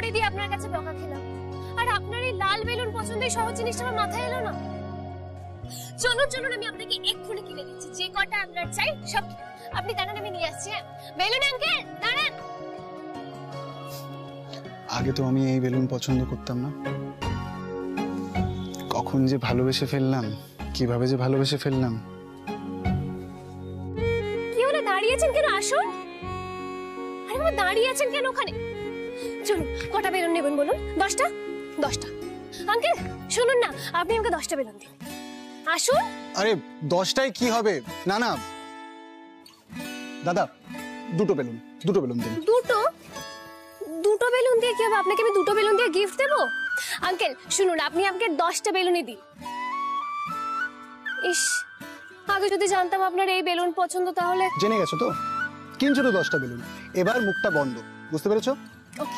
করে দিয়ে আপনার কাছে বকা খেলাম, আর আপনার এই লাল বেলুন পছন্দের সহজ জিনিসটা আমার মাথায় এলো না। চলুন চলুন, আমি আপনাকে এক্ষুনি কিনে দিচ্ছি, যে কটা আপনার চাই সব। আপনি দাঁড়ান, আমি নিয়ে আসছি। বেলুন আঙ্কেল দাঁড়ান। আগে তো আমি এই বেলুন পছন্দ করতাম না, কখন যে ভালোবেসে ফেললাম, কিভাবে যে ভালোবেসে ফেললাম। কি হলো, দাঁড়িয়েছেন কেন? আসুন। আরে বাবা, দাঁড়িয়ে আছেন কেন ওখানে? চলুন, কটা বেলুন নেবেন বলুন? 10টা? 10টা। আঙ্কেল শুনুন না, আপনি আমাকে 10টা বেলুন দিন। আসুন। আরে 10টায় কি হবে? না না দাদা, দুটো বেলুন দিন। দুটো বেলুন দিয়ে কি হবে? আপনাকে আমি দুটো বেলুন দিয়ে গিফট দেবো? আঙ্কেল শুনুন, আপনি আমাকে 10টা বেলুনই দিন। ইস, আগে যদি জানতাম আপনার এই বেলুন পছন্দ তাহলে। জেনে গেছো তো, কিনছো তো 10টা বেলুন, এবার মুখটা বন্ধ, বুঝতে পেরেছো? ওকে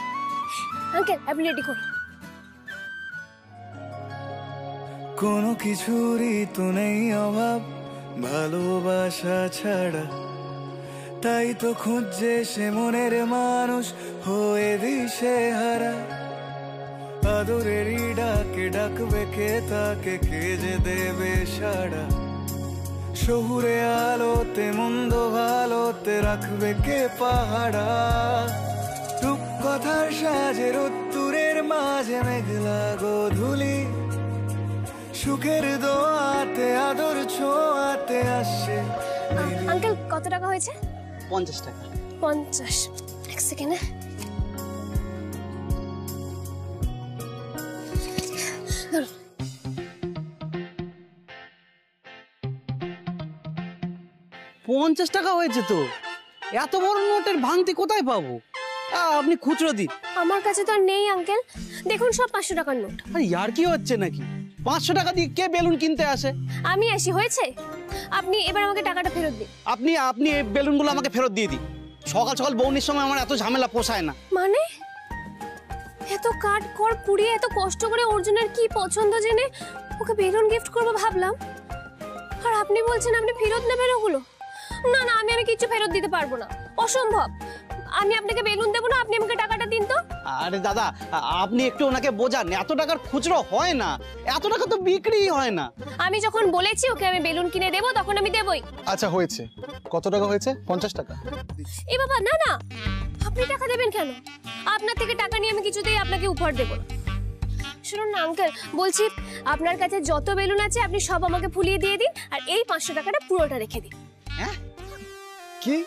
আঙ্কেল, আপনি রেডি করুন। কোনো কিছুরই তো নেই অভাব ভালোবাসা ছাড়া, তাই তো খুঁজছে সে মনের মানুষ হয়ে দিশে হারা। আদরেরই ডাকে ডাকবে কে তাকে, কে যে দেবে সাড়া। শহুরে আলোতে মন্দ ভালোতে রাখবে কে পাহারা। রূপকথার সাজে রোদ্দুরের মাঝে মেঘলা গোধূলি, সুখের দোয়াতে আদর ছোঁয়াতে আসে। আঙ্কেল কত টাকা হয়েছে? 50 টাকা। 50। এক সেকেন্ড। ধরো। 50 টাকা হয়েছে তো, এত বড় নোটের ভাঙতি কোথায় পাবো? আপনি খুচরো দিন। আমার কাছে তো আর নেই আঙ্কেল, দেখুন সব 500 টাকার নোট। আরে ইয়ার কি হচ্ছে নাকি? 500 টাকা দিয়ে কে বেলুন কিনতে আসে? আমি আসি, হয়েছে? আপনি এবার আমাকে টাকাটা ফেরত দিন। আপনি এই বেলুনগুলো আমাকে ফেরত দিয়ে দিন। সকাল সকাল বৌনির সময় আমার এত ঝামেলা পোষায় না। মানে এত কাঠ খড় পুড়িয়ে এত কষ্ট করে অর্জুনের কি পছন্দ জেনে ওকে বেলুন গিফট করবো ভাবলাম, আর আপনি বলছেন আপনি ফেরত নেবেন ওগুলো? না না, আমি কিছু ফেরত দিতে পারবো না, অসম্ভব। আমি আপনাকে বেলুন দেবো না, আপনি আমাকে টাকাটা দিন তো। আরে দাদা, আপনি একটু ওনাকে বোঝান, এত টাকার খুচরো হয় না, এত টাকা তো বিক্রি হয় না। আমি যখন বলেছি ওকে আমি বেলুন কিনে দেবো তখন আমি দেবই। আচ্ছা হয়েছে, কত টাকা হয়েছে? 50 টাকা। এ বাবা, না না, আপনি টাকা দেবেন কেন? আপনার থেকে টাকা নিয়ে আমি কিছুতেই আপনাকে উপহার দেবো না। শুনুন না আঙ্কেল, বলছি আপনার কাছে যত বেলুন আছে আপনি সব আমাকে ফুলিয়ে দিয়ে দিন, আর এই 500 টাকাটা পুরোটা রেখে দিন। হ্যাঁ? কি?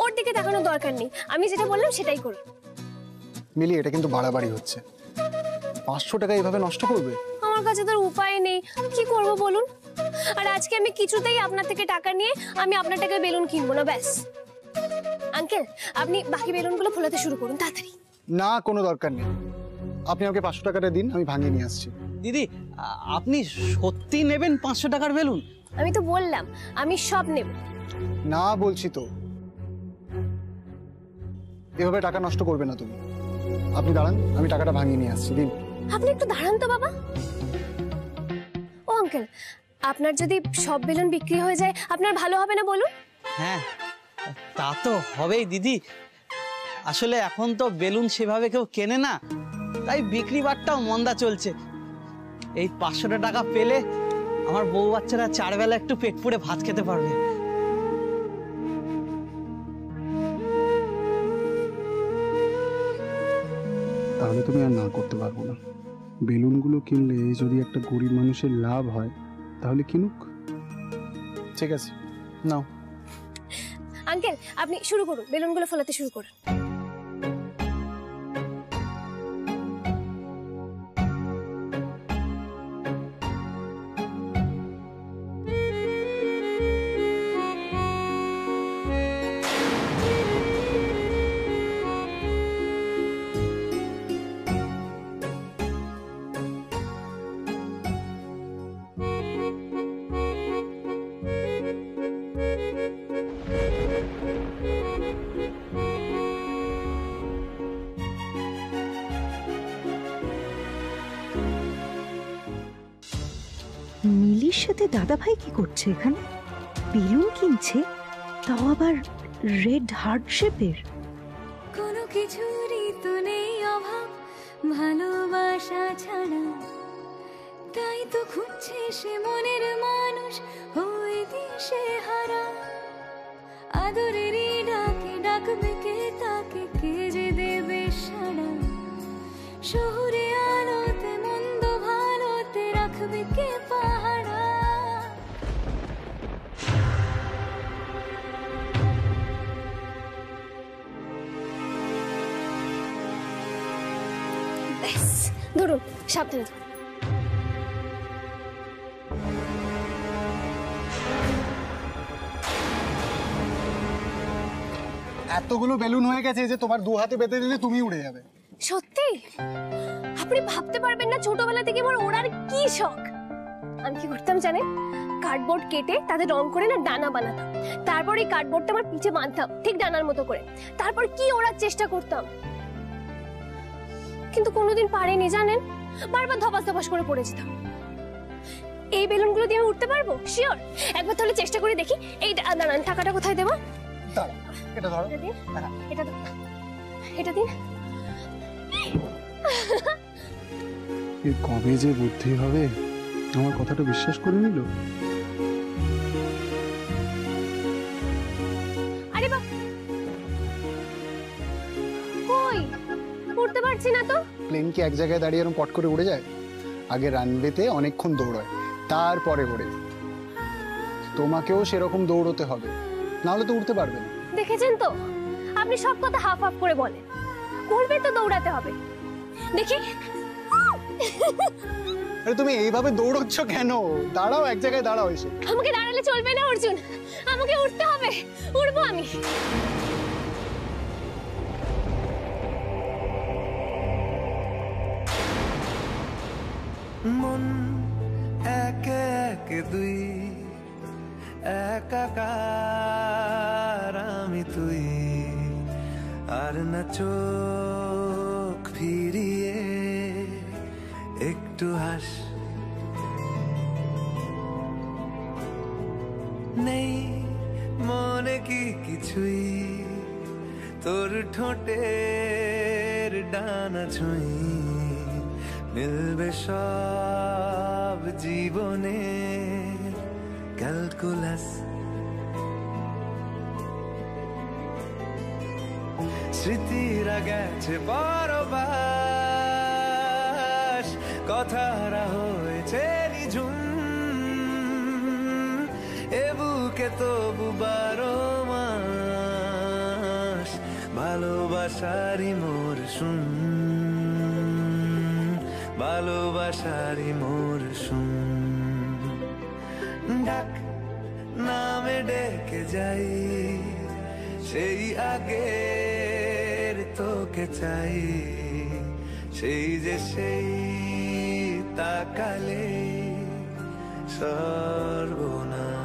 ওর দিকে তাকানোর দরকার নেই, আমি যেটা বললাম সেটাই করুন। মিলি, এটা কিন্তু বাড়াবাড়ি হচ্ছে। 500 টাকা এইভাবে নষ্ট করবে? আমার কাছে তো উপায় নেই, কি করব বলুন? আর আজকে আমি কিছুতেই আপনার থেকে টাকা নিয়ে আমি আপনার টাকায় বেলুন কিনবো না, ব্যাস। আঙ্কেল আপনি বাকি বেলুনগুলো ফোলাতে শুরু করুন তাড়াতাড়ি। না, কোনো দরকার নেই, আপনি আমাকে 500 টাকাটা দিন, আমি ভাঙিয়ে নিয়ে আসছি। দিদি, আপনি সত্যি নেবেন 500 টাকার বেলুন? আমি তো বললাম আমি সব নেব। না বলছি তো, এভাবে টাকা নষ্ট করবে না তুমি। আপনি দাঁড়ান, আমি টাকাটা ভাঙিয়ে নিয়ে আসছি, দিন। আপনি একটু দাঁড়ান তো বাবা। ও আঙ্কেল, আপনার যদি সব বেলুন বিক্রি হয়ে যায় আপনার ভালো হবে না বলুন? হ্যাঁ, তা তো হবেই দিদি। আসলে এখন তো বেলুন সেভাবে কেউ কেনে না, তাই বিক্রি বাট্টাও মন্দা চলছে। এই 500 টাকা পেলে আমার বউ বাচ্চারা 4 বেলা একটু পেট পুড়ে ভাত খেতে পারবে। তাহলে তুমি আর না করতে পারবো না। বেলুনগুলো কিনলে যদি একটা গরিব মানুষের লাভ হয় তাহলে কিনুক। ঠিক আছে, নাও। আঙ্কেল আপনি শুরু করুন, বেলুনগুলো ফোলাতে শুরু করুন। মিলির সাথে দাদা ভাই কি করছে এখানে? বেলুন কিনছে, তাও আবার রেড হার্ট শেপের। কোনো কিছুরই তো নেই অভাব ভালোবাসা ছাড়া, তাই তো খুঁজছে সে মনের মানুষ হয়ে দিশে হারা। আদরেরই ডাকে ডাকবে কে তাকে, কে যে দেবে সাড়া। শহুরে আলোতে মন্দ ভালোতে রাখবে কে পাহারা। ব্যাস, ধরুন, সাবধানে ধরুন। এতগুলো বেলুন হয়ে গেছে যে তোমার 2 হাতে বেঁধে দিলে তুমি উড়ে যাবে। সত্যি? আপনি ভাবতে পারবেন না ছোটবেলা থেকে আমার ওড়ার কি শখ। আমি কি করতাম জানেন? কার্ডবোর্ড কেটে তাদের রং করে না ডানা বানাতাম, তারপর এই কার্ডবোর্ডটা আমার পিঠে বাঁধতাম ঠিক ডানার মতো করে, তারপর কি ওড়ার চেষ্টা করতাম, কিন্তু কোনোদিন পারিনি জানেন। বারবার ধপাস ধপাস করে পড়ে যেতাম। এই বেলুনগুলো দিয়ে আমি উঠতে পারবো শিওর। একবার তাহলে চেষ্টা করে দেখি। এই দাঁড়ান, টাকাটা কোথায় দেবো? দাঁড়াও, এটা ধরো। এটা দিন, এটা দিন, এটা দিন। এর কবে যে বুদ্ধি হবে, আমার কথাটা বিশ্বাস করে নিল। আরে বাপ, কই উঠতে পারছি না তো। প্লেন কি এক জায়গায় দাঁড়িয়ে এরকম পট করে উড়ে যায়? আগে রানওয়েতে অনেকক্ষণ দৌড়ায়, তারপরে ওড়ে। তোমাকেও সেরকম দৌড়তে হবে, নাহলে তো উঠতে পারবে না। দেখেছেন তো, আপনি সব কথা হাফ হাফ করে বলেন। বলবে তো দৌড়াতে হবে। দেখি। আরে তুমি এইভাবে দৌড়চ্ছ কেন? দাঁড়াও, এক জায়গায় দাঁড়াও এসে। আমাকে দাঁড়ালে চলবে না অর্জুন, আমাকে উঠতে হবে। উঠবো আমি। মন একে একে দুই, একাকার আমি তুই। আর না চোখ ফিরিয়ে একটু হাস, নেই মনে কি কিছুই, তোর ঠোঁটের ডানা ছুঁই। মিলবে সব জীবনে ক্যালকুলাস, স্মৃতিরা গেছে পরবাস, কথারা হয়েছে নিঝুম। এ বুকে তবু 12 মাস ভালোবাসারি মোর শুন, ভালোবাসারি মোর শুন। ডাক নামে ডেকে যাই, সেই আগের তোকে চাই। সেই যে সেই তাকালে সর্বনাশ।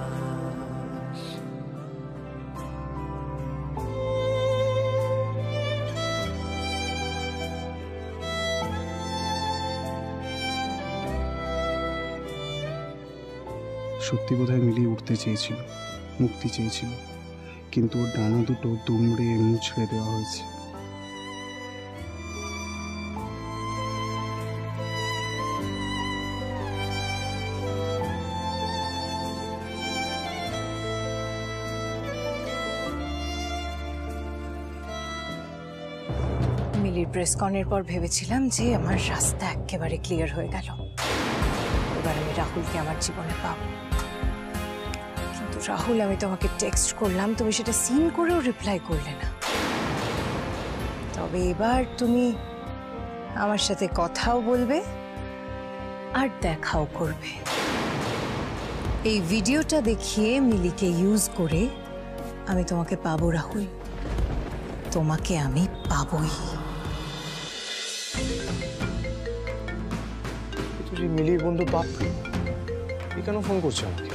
সত্যি বোধহয় মিলিয়ে উঠতে চেয়েছিল, মুক্তি চেয়েছিল, কিন্তু ওর ডানা দুটো দুমড়ে মুছড়ে দেওয়া হয়েছে। মিলির প্রেস কনের পর ভেবেছিলাম যে আমার রাস্তা একেবারে ক্লিয়ার হয়ে গেল, এবার আমি রাহুলকে আমার জীবনে পাবো। কিন্তু রাহুল, আমি তোমাকে টেক্সট করলাম, তুমি সেটা সিন করেও রিপ্লাই করলে না। তবে এবার তুমি আমার সাথে কথাও বলবে আর দেখাও করবে। এই ভিডিওটা দেখিয়ে মিলিকে ইউজ করে আমি তোমাকে পাবো রাহুল, তোমাকে আমি পাবোই। মিলির বন্ধু বাপ কেন ফোন করছে আমাকে?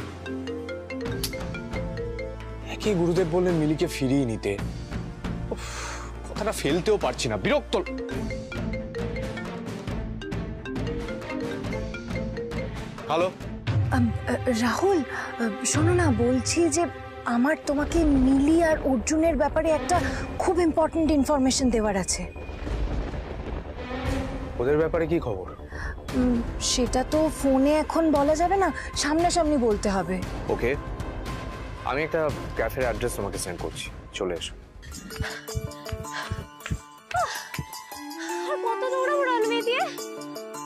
একই গুরুদেব বললেন মিলিকে ফিরিয়ে নিতে, কথাটা ফেলতেও পারছি না, বিরক্ত। হ্যালো রাহুল, শোনো না, বলছি যে আমার তোমাকে মিলি আর অর্জুনের ব্যাপারে একটা খুব ইম্পর্ট্যান্ট ইনফরমেশন দেওয়ার আছে। ওদের ব্যাপারে কি খবর? সেটা তো ফোনে এখন বলা যাবে না, সামনাসামনি বলতে হবে। ওকে, আমি একটা ক্যাফের অ্যাড্রেস তোমাকে সেন্ড করছি, চলে এসো। আর কত দৌড়াবো রানওয়ে দিয়ে?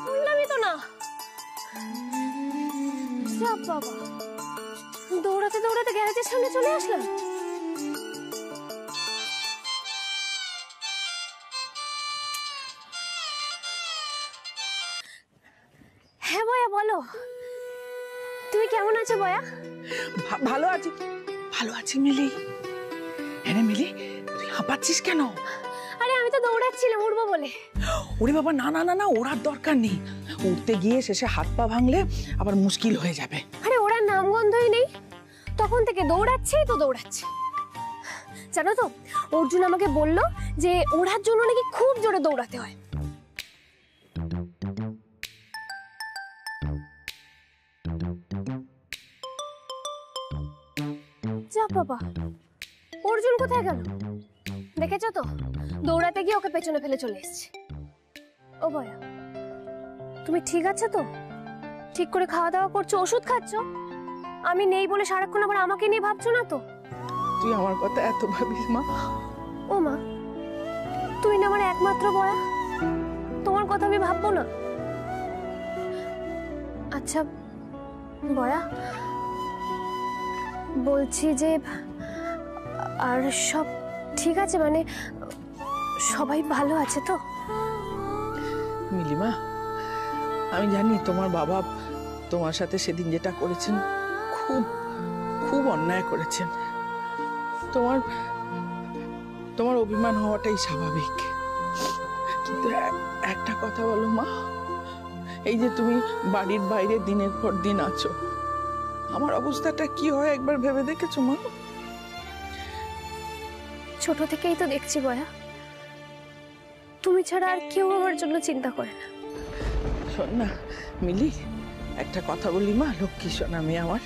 বললামই তো না। সব বাবা, দৌড়াতে দৌড়াতে গ্যারেজের সামনে চলে আসলাম। হ্যাঁ বয়া, বলো তুমি কেমন আছো বয়া? ভালো আছি, ভালো আছি মিলি। হ্যাঁ মিলি, তুই হাঁপাচ্ছিস কেন? আরে আমি তো দৌড়াচ্ছিলাম উঠবো বলে। ওরে বাবা, না না না না, ওড়ার দরকার নেই। উঠতে গিয়ে শেষে হাত পা ভাঙলে আবার মুশকিল হয়ে যাবে। আরে ওরা নামগন্ধই নেই, তখন থেকে দৌড়াচ্ছি তো দৌড়াচ্ছি। জানো তো, অর্জুন আমাকে বলল যে ওড়ার জন্য নাকি খুব জোরে দৌড়াতে হয়। যা বাবা, অর্জুন কোথায় গেল? দেখেছো তো, দৌড়াতে গিয়ে ওকে পেছনে ফেলে চলে এসেছে। ও ভয়া, তুমি ঠিক আছো তো? ঠিক করে খাওয়া দাওয়া করছো, ওষুধ খাচ্ছ? আমি নেই বলে সারাক্ষণ আবার আমাকে নিয়ে ভাবছো না তো? তুই আমার কথা এত ভাবিস মা? ও মা, তুই না আমার একমাত্র বয়া, তোমার কথা আমি ভাববো না? আচ্ছা বয়া, বলছি যে আর সব ঠিক আছে, মানে সবাই ভালো আছে তো? মিলিমা, আমি জানি তোমার বাবা তোমার সাথে সেদিন যেটা করেছেন খুব খুব অন্যায় করেছেন। তোমার তোমার অভিমান হওয়াটাই স্বাভাবিক, কিন্তু একটা কথা বলো মা, এই যে তুমি বাড়ির বাইরে দিনের পর দিন আছো, আমার অবস্থাটা কি হয় একবার ভেবে দেখেছো মা? ছোট থেকেই তো দেখছি বয়া, তুমি ছাড়া আর কেউ আমার জন্য চিন্তা করে না। শোন না মিলি, একটা কথা বলি মা, লক্ষ্মী সোনা মেয়ে আমার,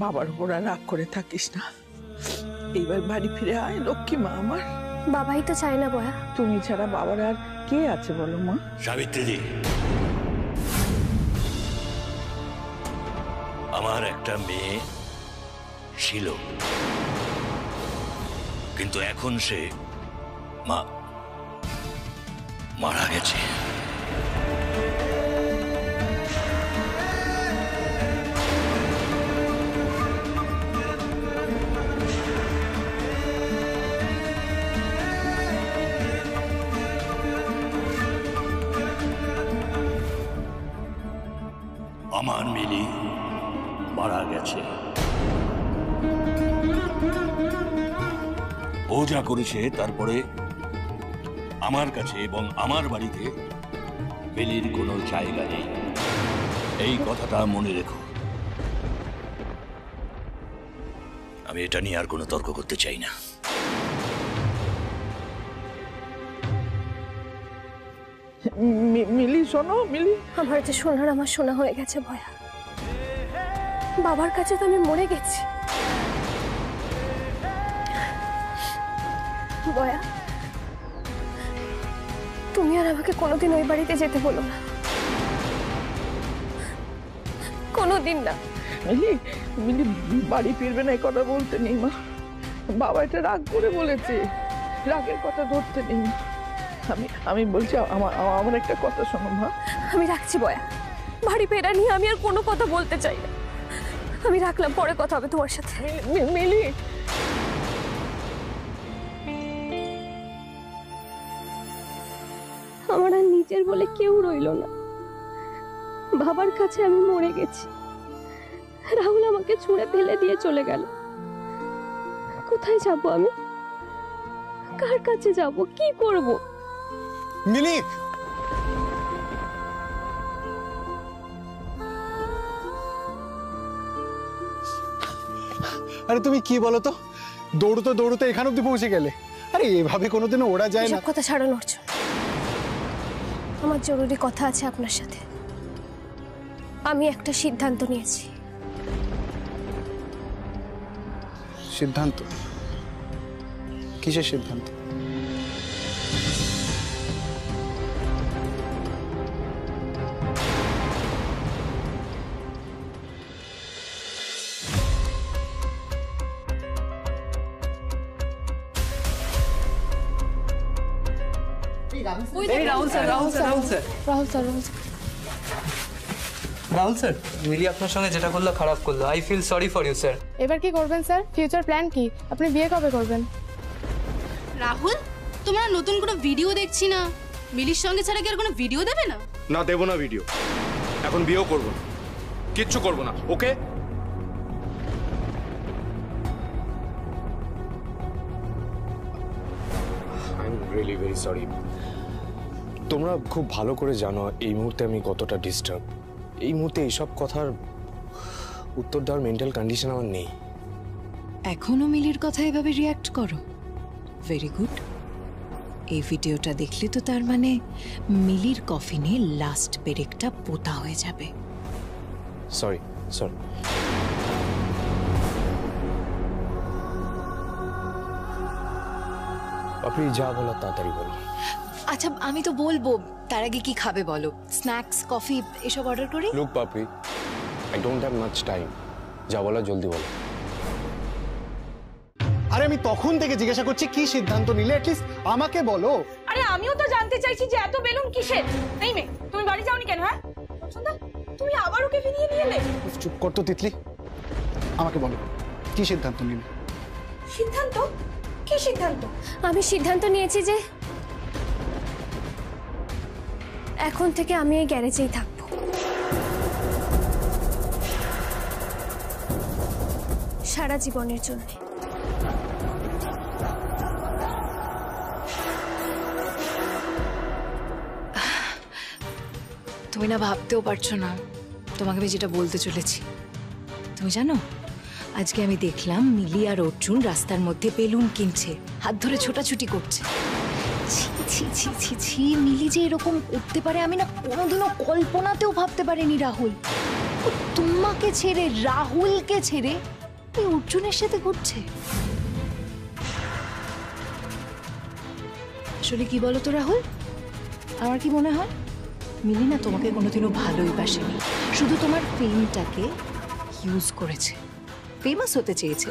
বাবার উপর আর রাগ করে থাকিস না। এইবার বাড়ি ফিরে আয় লক্ষ্মী মা আমার। বাবাই তো চায় না বয়া। তুমি ছাড়া বাবার আর কে আছে বলো মা? সাবিত্রী, আমার একটা মেয়ে ছিল, কিন্তু এখন সে মারা গেছে। আমার মিলি মারা গেছে। ও যা করেছে তারপরে আমার কাছে এবং আমার বাড়িতে মিলির কোনো জায়গা নেই, এই কথাটা মনে রেখো। আমি এটা নিয়ে আর কোনো তর্ক করতে চাই না। মিলি শোনো, মিলি আমার যে সোনার আমার সোনা হয়ে গেছে বয়া, বাবার কাছে তো আমি মরে গেছি। বয়া, তুমি আর আমাকে কোনোদিন ওই বাড়িতে যেতে বলো না, কোনোদিন না। মিলি, মিলি বাড়ি ফিরবে না এই কথা বলতে নেই মা, বাবা এটা রাগ করে বলেছে, রাগের কথা ধরতে নেই। আমি বলছি আমার একটা কথা শোনো মা। আমি রাখছি বয়া, বাড়ি ফেরা নিয়ে আমি আর কোনো কথা বলতে চাই না। আমি রাখলাম, পরে কথা হবে তোমার সাথে। মিলি, আমার আর নিজের বলে কেউ রইল না, বাবার কাছে আমি মরে গেছি। রাহুল আমাকে ছুঁড়ে ফেলে দিয়ে চলে গেল। কোথায় যাব আমি? কার কাছে যাব? কি করব? মিলি, আরে তুমি কি বলো তো, দৌড়তে দৌড়তে এখান অব্দি পৌঁছে গেলে। আরে এভাবে কোনোদিনও ওড়া যায় না। সব কথা ছাড়ো অর্জুন, আমার জরুরি কথা আছে আপনার সাথে। আমি একটা সিদ্ধান্ত নিয়েছি। সিদ্ধান্ত? কিসের সিদ্ধান্ত? রাহুল স্যার, মিলি আপনার সঙ্গে যেটা করলো খারাপ করলো। I feel sorry for you sir. এবার কি করবেন স্যার? ফিউচার প্ল্যান কি? আপনি বিয়ে কবে করবেন? রাহুল, তোমরা নতুন কোনো ভিডিও দেখছি না। মিলির সঙ্গে ছাড়া কি আর কোনো ভিডিও দেবে না? না, দেবো না ভিডিও। এখন বিয়েও করবো না, কিচ্ছু করবো না। Okay? I am really very sorry. তোমরা খুব ভালো করে জানো এই মুহূর্তে আমি কতটা ডিস্টার্ব। এই মুহূর্তে এইসব কথার উত্তর দেওয়ার মেন্টাল কন্ডিশন আমার নেই। এখনো মিলির কথা এভাবে রিয়াক্ট করো? Very good. এই ভিডিওটা দেখলে তো তার মানে মিলির কফিনে লাস্ট পেরেকটা পোতা হয়ে যাবে। Sorry sorry. আপনি যা বলো তাড়াতাড়ি বলো। আচ্ছা, আমি তো বলবো, তার আগে কি খাবে বলো? স্ন্যাক্স, কফি এসব অর্ডার করি? লুক পাপি, I don't have much time. যা বলো জলদি বলো। আরে আমি তখন থেকে জিজ্ঞাসা করছি কি সিদ্ধান্ত নিলে, অ্যাটলিস্ট আমাকে বলো। আরে আমিও তো জানতে চাইছি যে এত বেলুন কিসের? এই মে, তুমি বাড়ি যাওনি কেন? হ্যাঁ সুন্দর, তুমি আবার ওকে ফিরিয়ে নিয়ে এলে। চুপ কর তো তিতলি, আমাকে বলো কি সিদ্ধান্ত নিলে? সিদ্ধান্ত? কি সিদ্ধান্ত? আমি সিদ্ধান্ত নিয়েছি যে এখন থেকে আমি এই গ্যারেজেই থাকবো। সারা জীবনের জন্য। তুমি না ভাবতেও পারছো না তোমাকে আমি যেটা বলতে চলেছি। তুমি জানো, আজকে আমি দেখলাম মিলি আর অর্জুন রাস্তার মধ্যে বেলুন কিনছে, হাত ধরে ছোটাছুটি করছে। ছি ছি ছি ছি ছি, মিলি যে এরকম করতে পারে আমি না কোনোদিনও কল্পনাতেও ভাবতে পারিনি। রাহুল ও তোমাকে ছেড়ে, রাহুলকে ছেড়ে এই অর্জুনের সাথে ঘুরছে। আসলে কি বলো তো রাহুল, আমার কি মনে হয় মিলি না তোমাকে কোনোদিনও ভালোই বাসেনি, শুধু তোমার ফেমটাকে ইউজ করেছে, ফেমাস হতে চেয়েছে।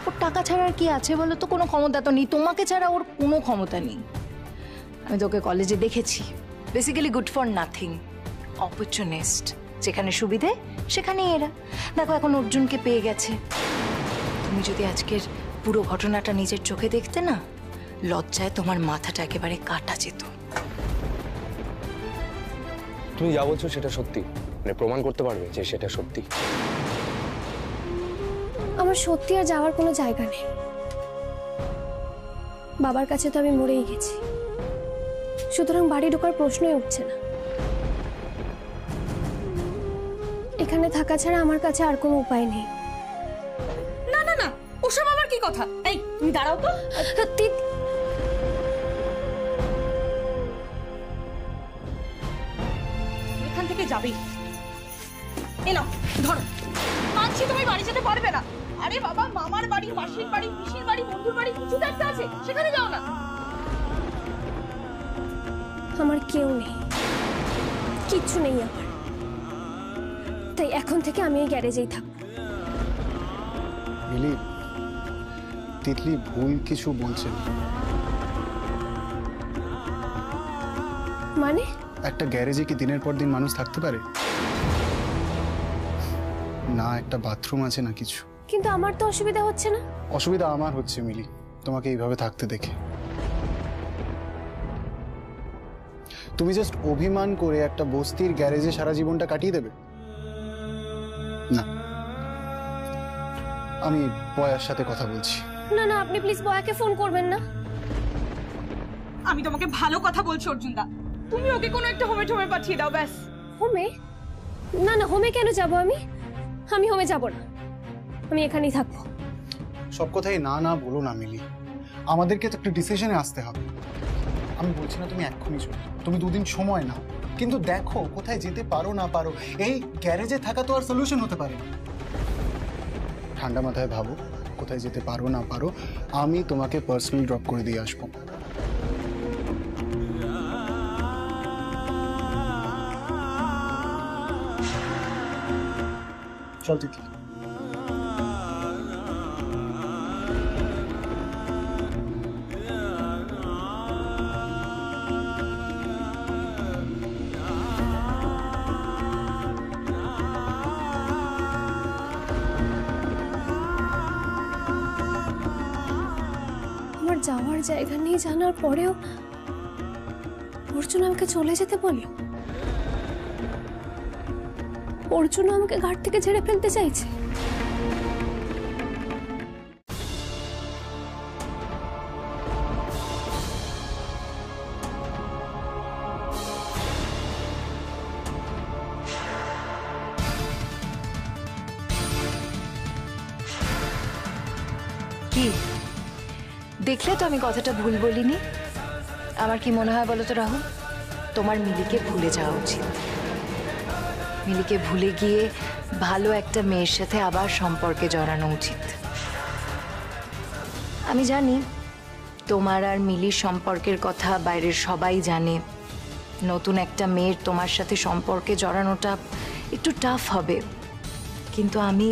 ওর টাকা ছাড়া আর কি আছে বলো তো? কোনো ক্ষমতা তো নেই, তোমাকে ছাড়া ওর কোনো ক্ষমতা নেই। আমি তোকে কলেজে দেখেছি, basically good for nothing, opportunist. যেখানে সুবিধে সেখানেই এরা। দেখো এখন অর্জুনকে পেয়ে গেছে। তুমি যদি আজকের পুরো ঘটনাটা নিজের চোখে দেখতে না, লজ্জায় তোমার মাথাটা একেবারে কাটা যেত। তুমি যা বলছো সেটা সত্যি? মানে প্রমাণ করতে পারবে যে সেটা সত্যি? আমার সত্যি আর যাওয়ার কোনো জায়গা নেই। বাবার কাছে তো আমি মরেই গেছি, সুতরাং বাড়ি ঢোকার প্রশ্নই উঠছে না। এখানে থাকা ছাড়া আমার কাছে আর কোনো উপায় নেই। না না না, ওসব আবার কি কথা? এই তুমি দাঁড়াও তো। এখান থেকে যাবে। এ নাও ধরো। মানছি তুমি বাড়ি যেতে পারবে না। আরে বাবা, মামার বাড়ি, মাসির বাড়ি, পিসির বাড়ি, বন্ধুর বাড়ি কিছু তো একটা আছে, সেখানে যাও না। আমার কেউ নেই, কিচ্ছু নেই আমার। তাই এখন থেকে আমি এই গ্যারেজেই থাকবো। মিলি, তিতলি ভুল কিছু বলছেন। মানে? একটা গ্যারেজে কি দিনের পর দিন মানুষ থাকতে পারে? না একটা বাথরুম আছে না কিছু। কিন্তু আমার তো অসুবিধা হচ্ছে না। অসুবিধা আমার হচ্ছে মিলি, তোমাকে এইভাবে থাকতে দেখে। তুমি জাস্ট অভিমান করে একটা বস্তির গ্যারেজে সারা জীবনটা কাটিয়ে দেবে? না, আমি বয়ার সাথে কথা বলছি। না না, আপনি প্লিজ বয়াকে ফোন করবেন না। আমি তোমাকে ভালো কথা বলছি অর্জুন দা, তুমি ওকে কোনো একটা হোমে ঠোমে পাঠিয়ে দাও ব্যাস। হোমে? না না, হোমে কেন যাব আমি? আমি হোমে যাব না, আমি এখানেই থাকবো। সব কথাই না না বলো না মিলি, আমাদেরকে তো একটা ডিসিশনে আসতে হবে। আমি বলছি না তুমি এক্ষুনি চলো, তুমি দুদিন সময় নাও, কিন্তু দেখো কোথায় যেতে পারো না পারো। এই গ্যারেজে থাকা তো আর সলিউশন হতে পারে না। ঠান্ডা মাথায় ভাবো কোথায় যেতে পারো না পারো, আমি তোমাকে পার্সোনালি ড্রপ করে দিয়ে আসবো। চল তিতলি। আমার যাওয়ার জায়গা নেই জানার পরেও অর্জুন আমাকে চলে যেতে বলল। অর্জুন আমাকে ঘাট থেকে ছেড়ে ফেলতে চাইছে। কি দেখলে তো আমি কথাটা ভুল বলিনি? আমার কি মনে হয় বলো তো রাহুল, তোমার মিলিকে ভুলে যাওয়া উচিত। মিলিকে ভুলে গিয়ে ভালো একটা মেয়ের সাথে আবার সম্পর্কে জড়ানো উচিত। আমি জানি তোমার আর মিলির সম্পর্কের কথা বাইরের সবাই জানে। নতুন একটা মেয়ের তোমার সাথে সম্পর্কে জড়ানোটা একটু টাফ হবে, কিন্তু আমি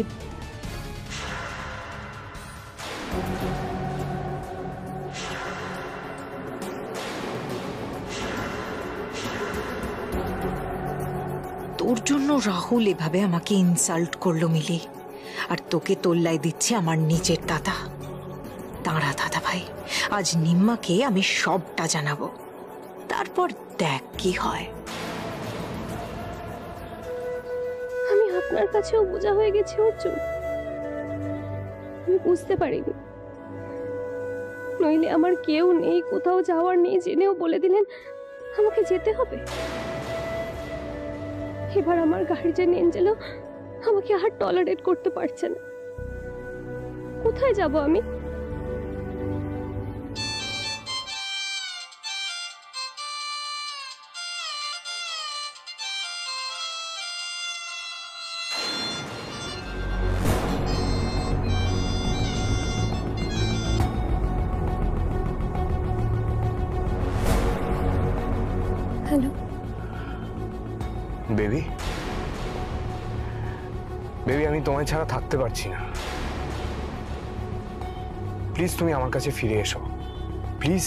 তোর জন্য রাহুল এভাবে আমাকে ইনসাল্ট করলো মিলি, আর তোকে তোল্লাই দিচ্ছে আমার নিজের দাদা। দাঁড়া দাদা ভাই, আজ নিম্মাকে আমি সবটা জানাবো, তারপর দেখ কি হয়। আমি আপনার কাছেও বোঝা হয়ে গেছি অর্জুন, আমি বুঝতে পারিনি। নইলে আমার কেউ নেই, কোথাও যাওয়ার নেই জেনেও বলে দিলেন আমাকে যেতে হবে। এবার আমার গার্জিয়ান এঞ্জেলও আমাকে আর টলারেট করতে পারছে না। কোথায় যাব আমি? হ্যালো বেবি, বেবি আমি তোমায় ছাড়া থাকতে পারছি না। প্লিজ তুমি আমার কাছে ফিরে এসো, প্লিজ।